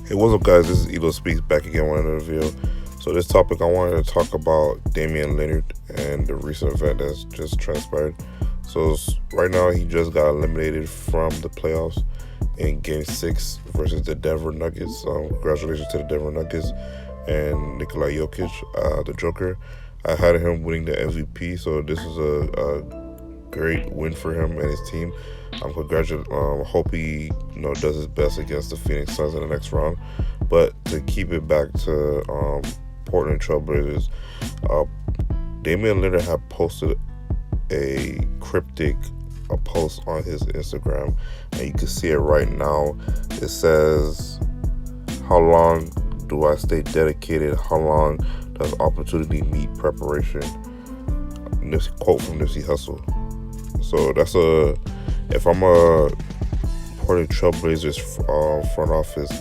Hey, what's up, guys? This is Elo Speaks back again with another video. So, this topic I wanted to talk about Damian Lillard and the recent event that's just transpired. So, right now, he just got eliminated from the playoffs in Game 6 versus the Denver Nuggets. Congratulations to the Denver Nuggets and Nikola Jokic, the Joker. I had him winning the MVP, so this is a great win for him and his team. Hope he does his best against the Phoenix Suns in the next round. But to keep it back to Portland Trailblazers, Damian Lillard had posted a cryptic post on his Instagram, and you can see it right now. It says, "How long do I stay dedicated? How long does opportunity meet preparation?" And this quote from Nipsey Hussle. So if I'm a Portland Trailblazers front office,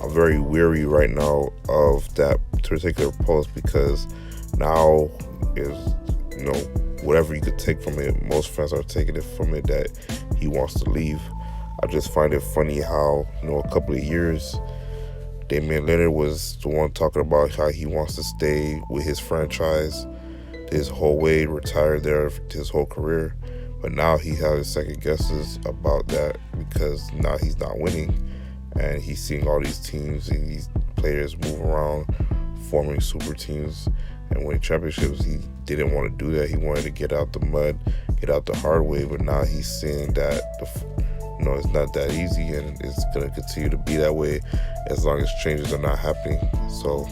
I'm very weary right now of that particular post, because now is whatever you could take from it. Most fans are taking it from it that he wants to leave. I just find it funny how a couple of years Damian Lillard was the one talking about how he wants to stay with his franchise his whole way, retire there his whole career. But now he has second guesses about that, because now he's not winning, and he's seeing all these teams and these players move around, forming super teams and winning championships. He didn't want to do that. He wanted to get out the mud, get out the hard way. But now he's seeing that it's not that easy, and it's going to continue to be that way as long as changes are not happening. So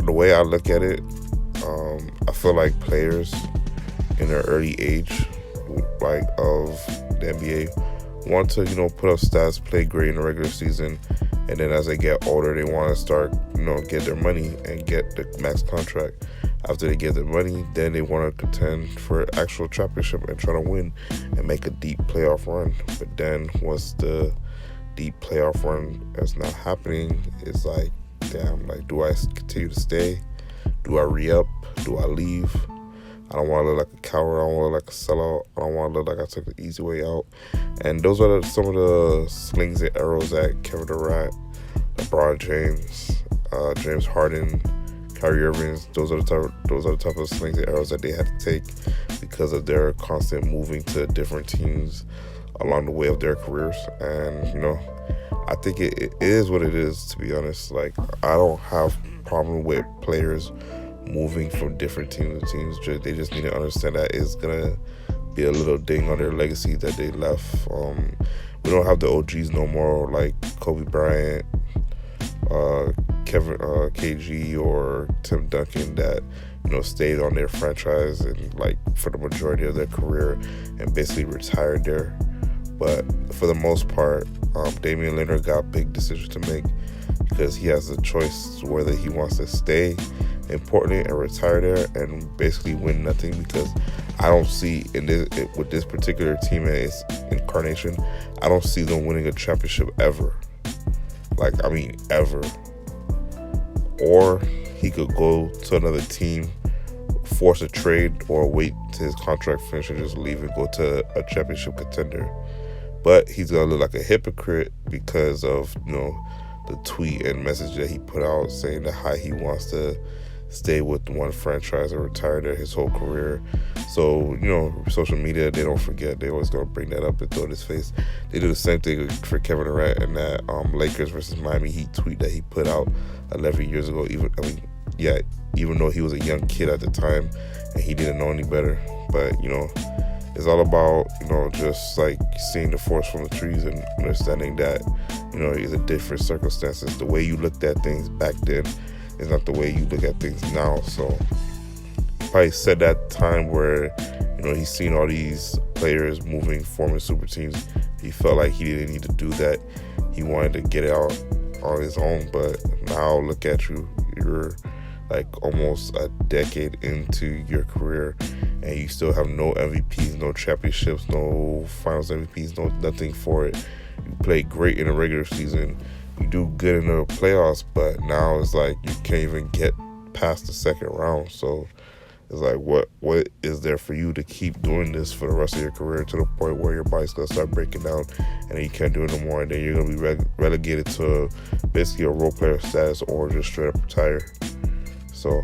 the way I look at it, I feel like players in their early age, like of the NBA, want to put up stats, play great in the regular season, and then as they get older, they want to start get their money and get the max contract. After they get their money, then they want to contend for actual championship and try to win and make a deep playoff run. But then once the deep playoff run is not happening, it's like, damn, like, do I continue to stay? Do I re-up? Do I leave? I don't want to look like a coward. I don't want to look like a sellout. I don't want to look like I took the easy way out. And those are some of the slings and arrows that Kevin Durant, LeBron James, James Harden, Kyrie Irving, those are the type of slings and arrows that they had to take because of their constant moving to different teams along the way of their careers. And I think it is what it is, to be honest. Like, I don't have problem with players moving from different teams to teams. They just need to understand that it's gonna be a little ding on their legacy that they left. We don't have the OGs no more, like Kobe Bryant, KG, or Tim Duncan, that stayed on their franchise and like for the majority of their career and basically retired there. But for the most part, Damian Lillard got a big decision to make, because he has a choice whether he wants to stay in Portland and retire there and basically win nothing. Because I don't see with this particular team and its incarnation, I don't see them winning a championship ever. Like, I mean, ever. Or he could go to another team, force a trade, or wait till his contract finishes and just leave and go to a championship contender. But he's gonna look like a hypocrite because of the tweet and message that he put out saying that how he wants to stay with one franchise and retire there his whole career. So social media, they don't forget. They always gonna bring that up and throw it in his face. They do the same thing for Kevin Durant and that Lakers versus Miami Heat tweet that he put out 11 years ago. Even though he was a young kid at the time and he didn't know any better. But it's all about just like seeing the forest from the trees and understanding that it's a different circumstances. The way you looked at things back then is not the way you look at things now. So probably said that time where he's seen all these players moving, forming super teams, he felt like he didn't need to do that. He wanted to get it out on his own. But now look at you, you're like almost a decade into your career and you still have no MVPs, no championships, no finals MVPs, no nothing for it. You play great in the regular season, you do good in the playoffs, but now it's like you can't even get past the second round. So It's like, what is there for you to keep doing this for the rest of your career to the point where your body's gonna start breaking down and then you can't do it no more, and then you're gonna be relegated to basically a role player status or just straight up retire. So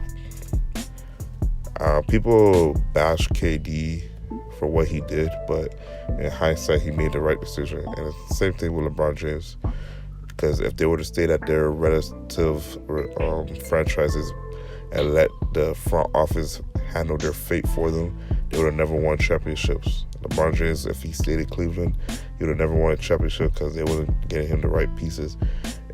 people bash KD for what he did, but in hindsight, he made the right decision. And it's the same thing with LeBron James, because if they would have stayed at their relative franchises and let the front office handle their fate for them, they would have never won championships. LeBron James, if he stayed in Cleveland, he would have never won a championship because they wouldn't get him the right pieces.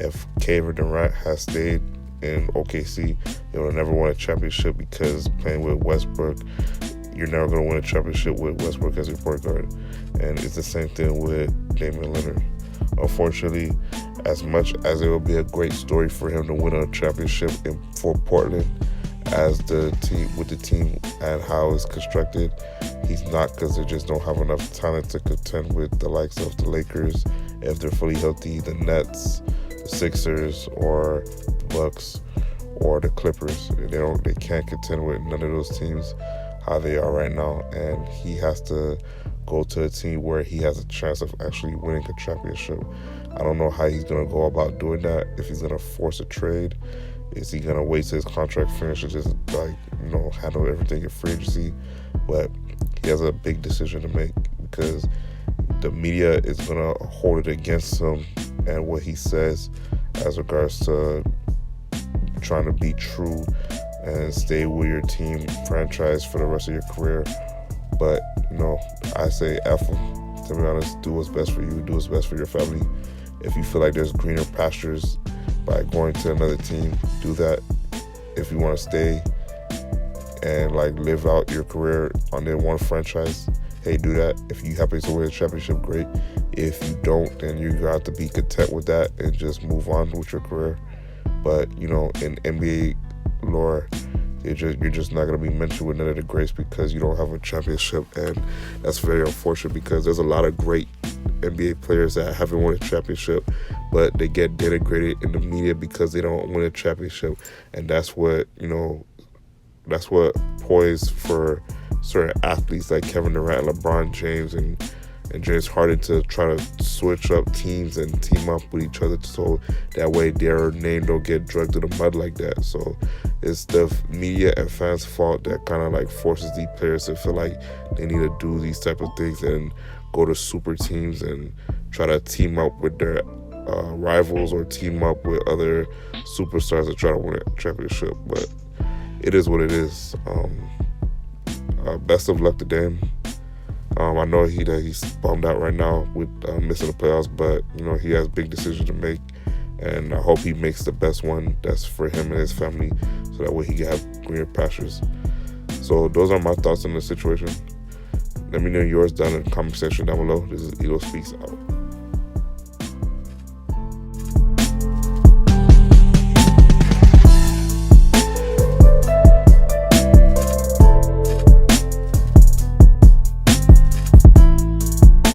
If Kevin Durant had stayed in OKC, they would have never won a championship because playing with Westbrook, you're never going to win a championship with Westbrook as your point guard. And it's the same thing with Dame Lillard. Unfortunately, as much as it would be a great story for him to win a championship for Portland as the team and how it's constructed, he's not, because they just don't have enough talent to contend with the likes of the Lakers if they're fully healthy, the Nets, the Sixers, or the Bucks, or the Clippers. They can't contend with none of those teams how they are right now, and he has to go to a team where he has a chance of actually winning a championship. I don't know how he's going to go about doing that. If he's going to force a trade, is he going to wait till his contract finishes and just handle everything in free agency? But he has a big decision to make, because the media is going to hold it against him and what he says as regards to trying to be true and stay with your team franchise for the rest of your career. But I say F him. To be honest, do what's best for you, do what's best for your family. If you feel like there's greener pastures by going to another team, do that. If you want to stay and live out your career on their one franchise, hey, do that. If you happen to win a championship, great. If you don't, then you have to be content with that and just move on with your career. But in NBA lore, you're just not going to be mentioned with none of the greats because you don't have a championship, and that's very unfortunate, because there's a lot of great NBA players that haven't won a championship, but they get denigrated in the media because they don't win a championship, and that's what poised for certain athletes like Kevin Durant, LeBron James, and James Harden to try to switch up teams and team up with each other so that way their name don't get dragged to the mud like that. So it's the media and fans' fault that kind of forces these players to feel like they need to do these type of things and go to super teams and try to team up with their rivals or team up with other superstars to try to win a championship. But it is what it is. Best of luck to Dame. I know he's bummed out right now with missing the playoffs, but he has big decisions to make, and I hope he makes the best one that's for him and his family, so that way he can have greener pastures. So those are my thoughts on the situation. Let me know yours down in the comment section down below. This is Ego Speaks out.